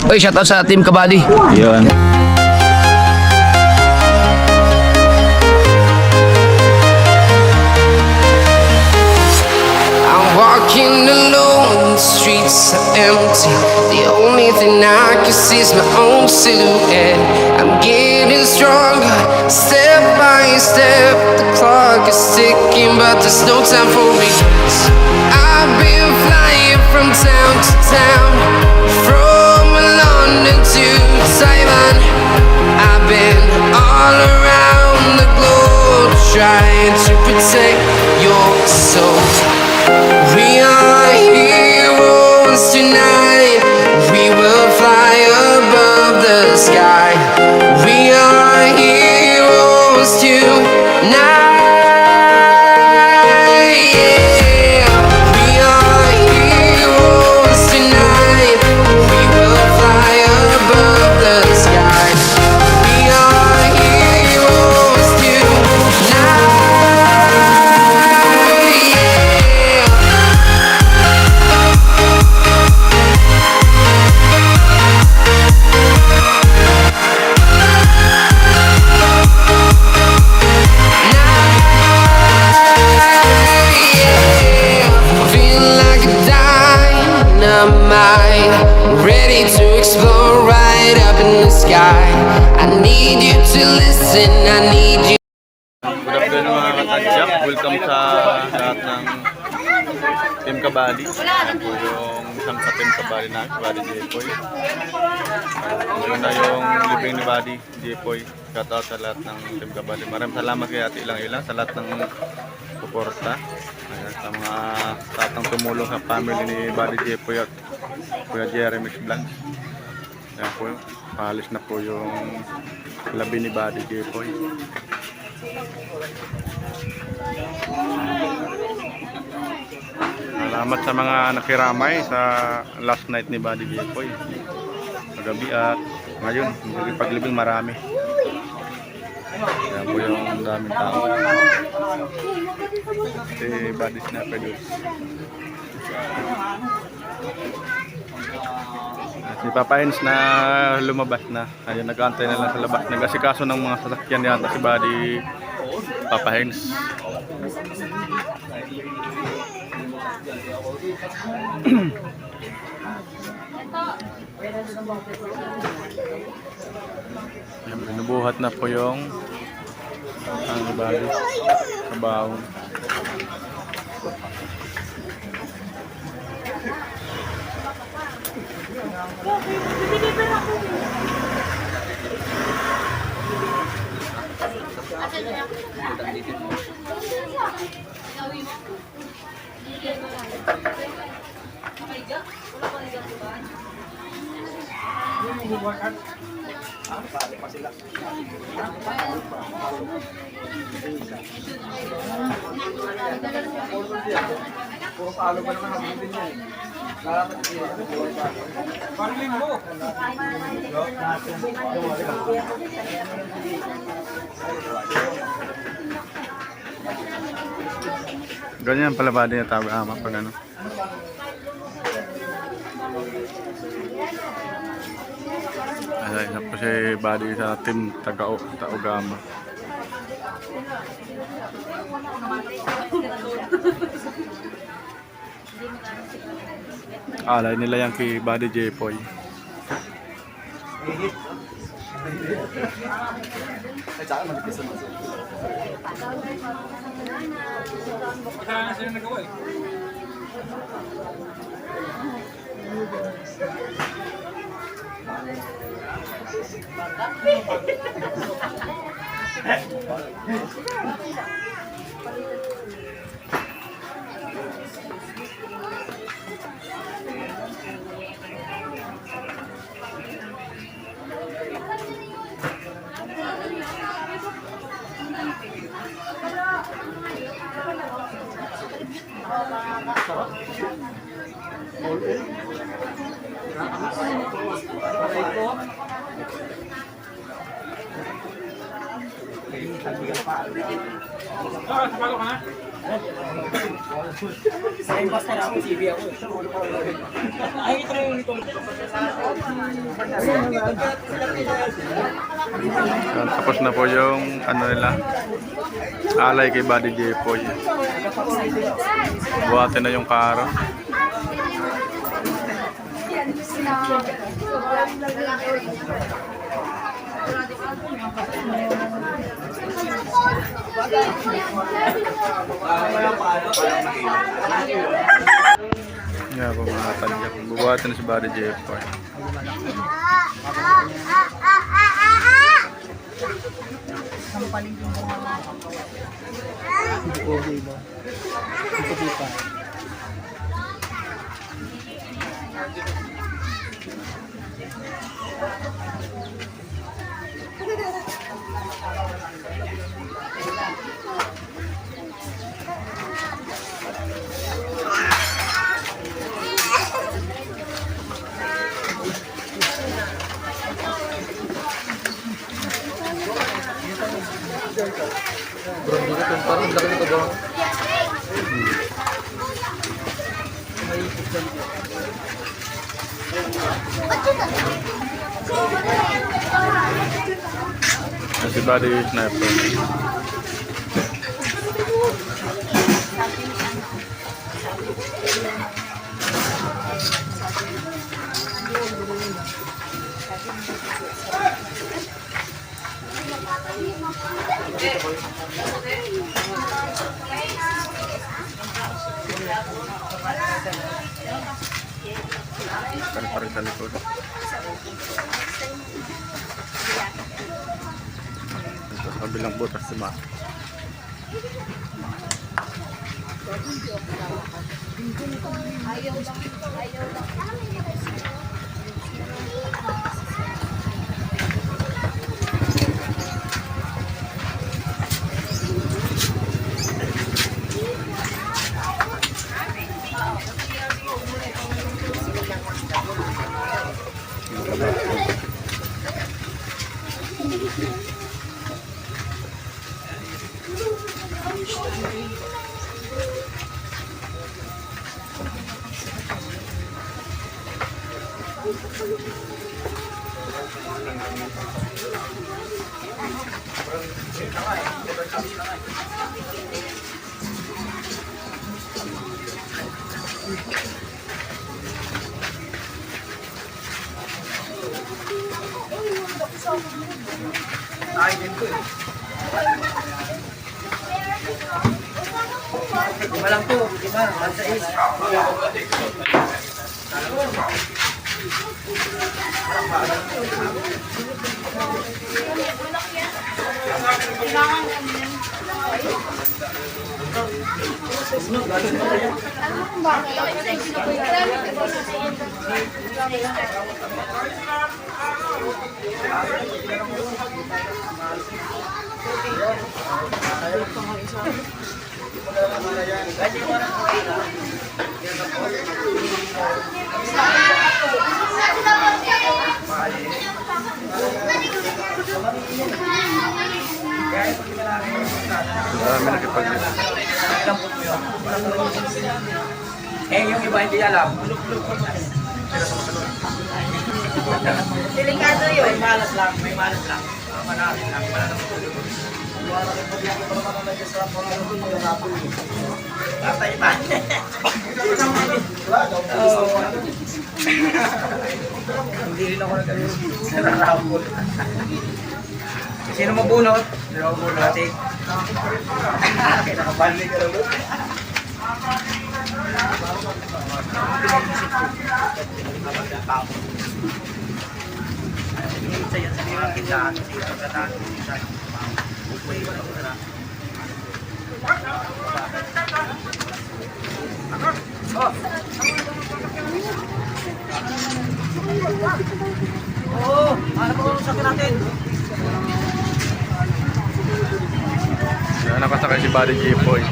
Oy, shoutout sa Team Kabady. Yun. I'm walking alone, the streets are empty. The only thing I can see is my own silhouette. I'm getting stronger, step by step. The clock is ticking, but there's no time for regrets. I've been flying from town to town, from London to Taiwan. I've been all around the globe, trying to protect your soul. We are heroes tonight. We will fly above the sky. We are heroes tonight. Yeah. We are heroes tonight. We will fly above the sky. We are heroes tonight. Ready to explore right up in the sky. I need you to listen, I need you. Good afternoon mga katadyak. Welcome sa lahat ng Team Kabady. Yan po yung isang sa Team Kabady na, Kabady Jepoy. Yun na yung living ni Buddy Jepoy. Shout out sa lahat ng Team Kabady. Maraming salamat kay Ate Ilang sa lahat ng suporta. Ayan, sa mga tatang tumulong sa family ni Buddy Jepoy at Kuya Jeremy Vlog. Ayan po, paalis na po yung labi ni Buddy Jepoy. Salamat sa mga nakiramay sa last night ni Buddy Jepoy. Magabi at ngayon, paglibing marami. Ayan po yung daming tao. Si Buddy Snapper doon. Si Papa Hens na lumabas na. Ayun, nag-aantay na lang sa labas. Nag-asikaso ng mga sasakyan yata si Buddy Papa Hens. Ayan, binubuhat na po yung ang Buddy sa baong. Puro palo pa naman ang din niya. Parling mo. Ganyan pala ba din yung tawag ama pag ano. Ay, isa po si Buddy sa team Taugama. Alay nila yan kay Buddy Jepoy. Kailangan sila nagawa eh. Sabalo ka na? Ay, basta na ako, CV ako. Ay, ito na yung ito. Tapos na po yung ano nila, alay kay Buddy Jepoy. Buhatin na yung karo. Nga po mga tanggap. Bubuhatin na si Buddy Jepoy. Si Buddy Sniper. Pare-pare sa likod. Ito sa kabilang butas si Ma. Ay, din ko eh. Lima lang po, lima, bansa is. Dami nakipag-isa. Eh, yung iba hindi alam. Delikado yun. May malas lang, may malas lang. Manalin lang, manalin lang. Patay pa. Hindi rin ako nag-rambol. Sino mabunot? Sino mabunot? Ate. Nakabalik ka na ba? Oh, ano po sa natin? Yan, nakasakay si Buddy Jepoy.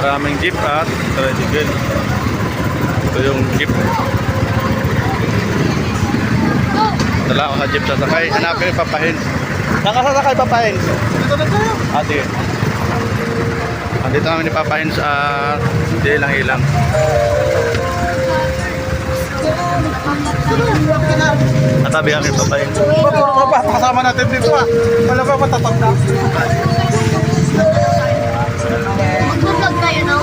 Maraming jeep at tricycle. Ito yung jeep. Dala ako sa jeep sasakay. Hanapin yung papahin. Saan ka sasakay papahin? Dito na tayo. Sige. Andito namin ni papahin sa hindi lang ilang. Natabi kami papahin. Kasama natin dito ah. Wala ba matatanda? Mag-vlog tayo, no?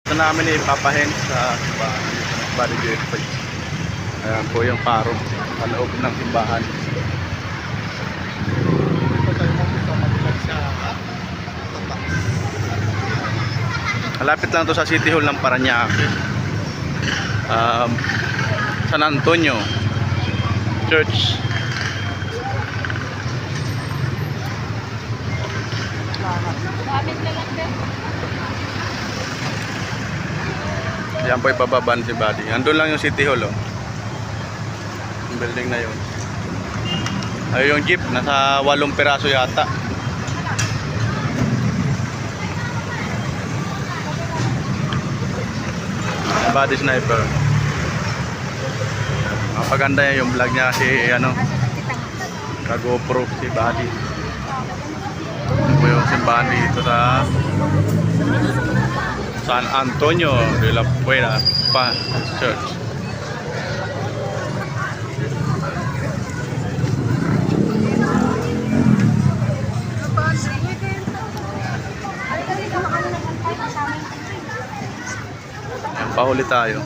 Ito namin ipapahin sa Body Jepoy. Ayan po yung paro sa loob ng simbahan. Malapit lang to sa City Hall ng Parañaque. San Antonio Church. Yan po ipababan si Buddy. Andun lang yung City Hall, oh. Yung building na yun. Ayun yung jeep, nasa 8 piraso yata. Buddy Sniper. Mapaganda yung vlog niya si GoPro si Buddy. Ito po yung simbahan dito sa San Antonio de la Puebla Church. Ayan, pahuli tayo.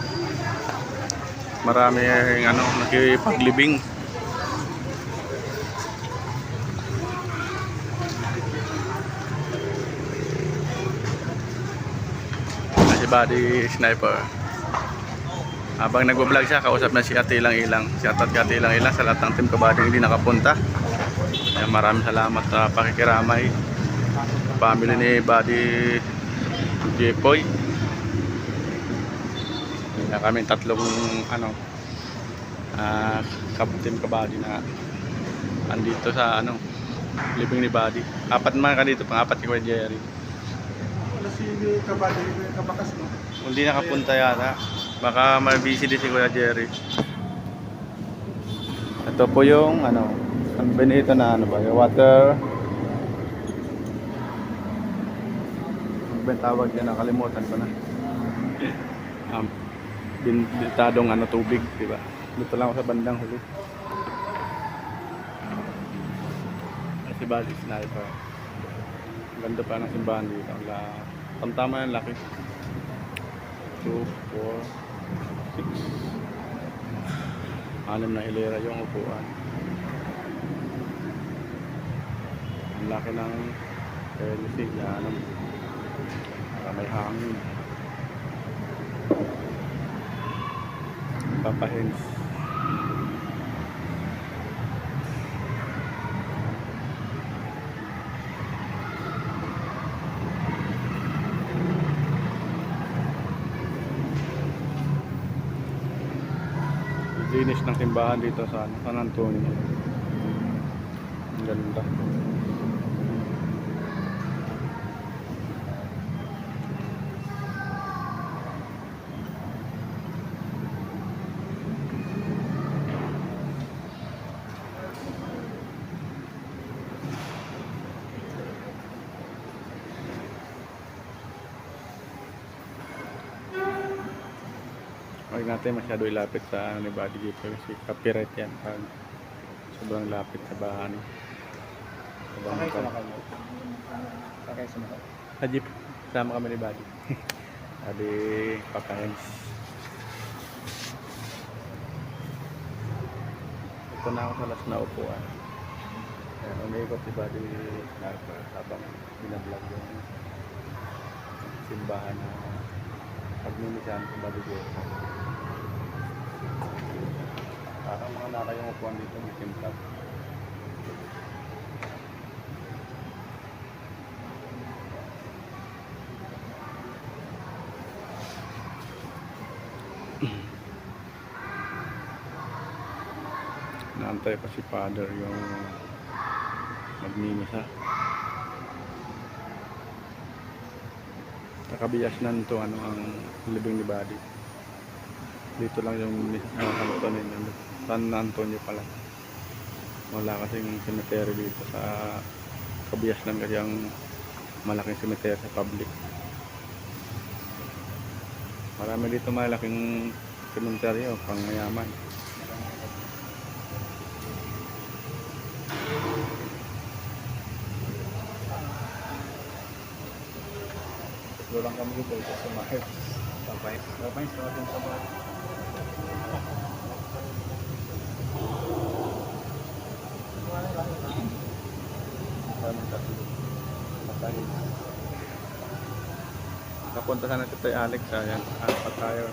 Marami nakipaglibing. Body Sniper. Habang nagbo-vlog siya, kausap na si Ate Ilang-Ilang. Shoutout kay Ate Ilang-Ilang sa lahat ng team Kabady hindi nakapunta. Ayan, maraming salamat sa pakikiramay. Family ni Body Jepoy. Ayan, kami tatlong team Kabady na andito sa living ni Body. 4 man ka dito, pang-4 si Kuya Jerry. Si Kabady, kabakas mo. Hindi nakapunta yata. Baka may-busy din si Kuya Jerry. Ito po yung ang benito na yung water. Ano ba yung tawag yan? Nakalimutan ko na. Bintadong tubig, di ba? Dito lang ako sa bandang huli. Si Body Sniper. Ganda pa ng simbahan dito. Tamtama yung laki. 2, 4, 6 6 na hilera yung upuan. Ang laki ng LC. May hangin. Papahins. Linis ng simbahan dito sa San Antonio. Ang ganda. Huwag natin masyado ilapit sa ni Body Jepoy kasi copyright yan pag sobrang lapit sa bahan. Sakay sa mga. Sa jeep, sama kami ni Body. Body Papahens. Ito na ako sa last na upuan. Umiikot si Body habang binablog yung simbahan na pagmimisahan sa Body Jepoy. Parang mga nakayong upuan dito may timplap. Naantay pa si Father yung magmimisa. Nakabiyas na nito ang libing ni Buddy. Dito lang yung San Antonio pala. Wala kasing cemetery dito sa kabiyas lang kasi ang malaking cemetery sa public. Marami dito malaking cemetery pang mayaman. Dito lang kami dito sa Mahal. Sabay sa ating sabay. Nakapunta sana si Tay Alex. Ayan, apat tayo.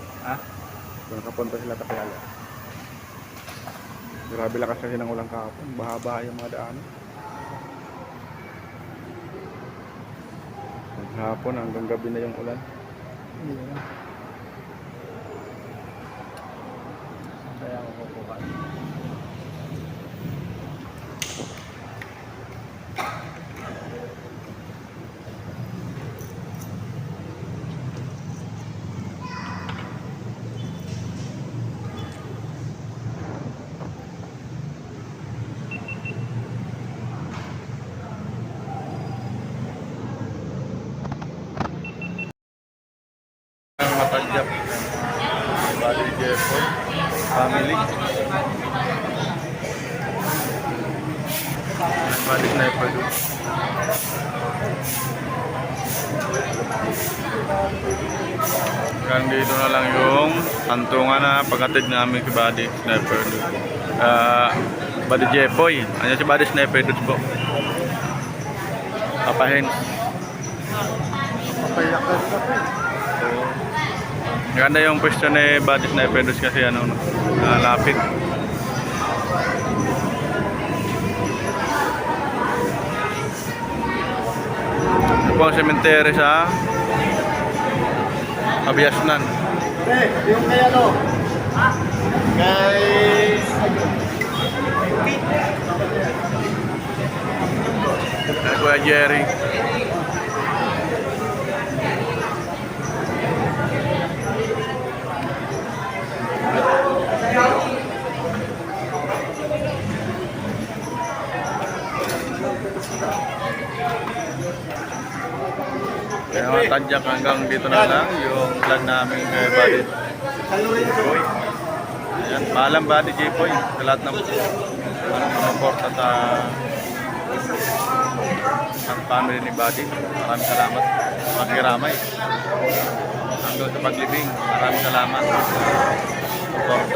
Nakapunta sila Tay Alex. Grabe lakas kasi ng ulang kahapon. Bahaba yung mga daan. Maghapon hanggang gabi na yung ulan. Kaya ako kukuha. Matanggap Buddy Jeffoy family. Buddy Sniper doon. Hanggang dito na lang yung tantungan na pagkatid namin kay Buddy Sniper doon. Buddy Jeffoy. Ano si Buddy Sniper doon po? Papahin. Ganda yung pwesto ni Buddy Sniper doon kasi lapit. Ito po ang cemetery sa Abiasnan. Yung kay kay Kuya Jerry. Kaya mga tadyak hanggang dito na lang yung vlog namin kay Buddy Jeffoy. Ayan, paalam Buddy Jeffoy sa lahat ng support at ang family ni Buddy. Maraming salamat. Makiramay. Hanggang sa paglibing. Maraming salamat. Support.